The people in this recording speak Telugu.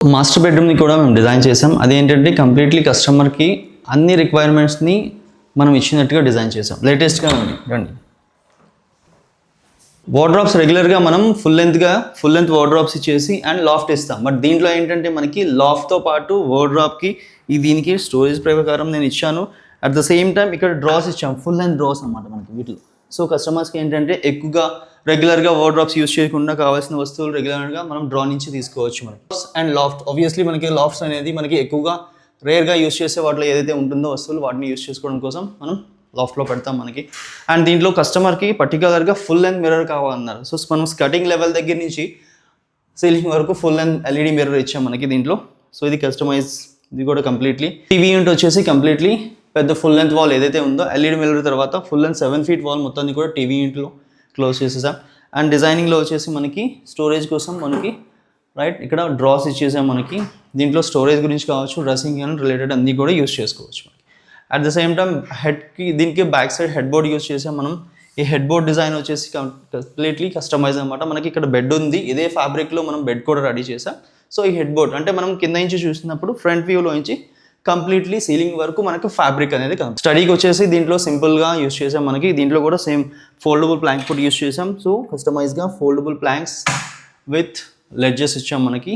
మాస్టర్ బెడ్రూమ్ని కూడా మేము డిజైన్ చేసాం. అదేంటంటే కంప్లీట్లీ కస్టమర్కి అన్ని రిక్వైర్మెంట్స్ని మనం ఇచ్చినట్టుగా డిజైన్ చేసాం. లేటెస్ట్గా రండి. వార్డ్రోబ్స్ రెగ్యులర్గా మనం ఫుల్ లెంత్ వార్డ్రోబ్స్ ఇచ్చేసి అండ్ లాఫ్ట్ ఇస్తాం. బట్ దీంట్లో ఏంటంటే మనకి లాఫ్ట్తో పాటు వార్డ్రోబ్కి దీనికి స్టోరేజ్ ప్రకారం నేను ఇచ్చాను. అట్ ద సేమ్ టైం ఇక్కడ డ్రాస్ ఇచ్చాం, ఫుల్ లెంత్ డ్రాస్ అన్నమాట మనకి వీటిలో. సో కస్టమర్స్కి ఏంటంటే ఎక్కువగా రెగ్యులర్గా వార్డ్రోబ్స్ యూస్ చేయకుండా కావాల్సిన వస్తువులు రెగ్యులర్గా మనం డ్రా నుంచి తీసుకోవచ్చు. మనకి అండ్ లాఫ్ట్ ఆబ్వియస్లీ మనకి లాఫ్ట్స్ అనేది మనకి ఎక్కువగా రేర్గా యూస్ చేసే వాటిలో ఏదైతే ఉంటుందో వస్తువులు వాటిని యూస్ చేసుకోవడం కోసం మనం లాఫ్ట్లో పెడతాం మనకి. అండ్ దీంట్లో కస్టమర్కి పర్టికులర్గా ఫుల్ లెంత్ మిర్రర్ కావాలన్నారు. సో మనం స్కర్టింగ్ లెవెల్ దగ్గర నుంచి సీలింగ్ వరకు ఫుల్ లెంత్ ఎల్ఈడి మిర్రర్ ఇచ్చాం మనకి దీంట్లో. సో ఇది కస్టమైజ్, ఇది కూడా కంప్లీట్లీ. టీవీ యూనిట్ వచ్చేసి కంప్లీట్లీ పెద్ద ఫుల్ లెంత్ వాల్ ఏదైతే ఉందో ఎల్ఈడి మిర్రర్ తర్వాత ఫుల్ లెంత్ 7 feet వాల్ మొత్తాన్ని కూడా టీవీ యూనిట్లో క్లోజ్ చేసేసాం. అండ్ డిజైనింగ్లో వచ్చేసి మనకి స్టోరేజ్ కోసం మనకి ఇక్కడ డ్రాస్ ఇచ్చేసాం మనకి. దీంట్లో స్టోరేజ్ గురించి కావచ్చు, డ్రెస్సింగ్ అండ్ రిలేటెడ్ అన్నీ కూడా యూస్ చేసుకోవచ్చు. అట్ ద సేమ్ టైం హెడ్కి దీనికి back side head board use చేసాం మనం. ఈ హెడ్ బోర్డ్ డిజైన్ వచ్చేసి కంప్లీట్లీ కస్టమైజ్ అనమాట. మనకి ఇక్కడ బెడ్ ఉంది, ఇదే ఫ్యాబ్రిక్లో మనం బెడ్ కూడా రెడీ చేసాం. సో ఈ హెడ్ బోర్డ్ అంటే మనం కింద నుంచి చూసినప్పుడు ఫ్రంట్ వ్యూలో నుంచి కంప్లీట్లీ సీలింగ్ వరకు మనకు ఫ్యాబ్రిక్ అనేది స్టడీకి వచ్చేసి దీంట్లో సింపుల్గా యూస్ చేసాం మనకి. దీంట్లో కూడా సేమ్ ఫోల్డబుల్ ప్లాంక్ కూడా యూస్ చేసాం. సో కస్టమైజ్గా ఫోల్డబుల్ ప్లాంక్స్ విత్ లెడ్జెస్ ఇచ్చాం మనకి.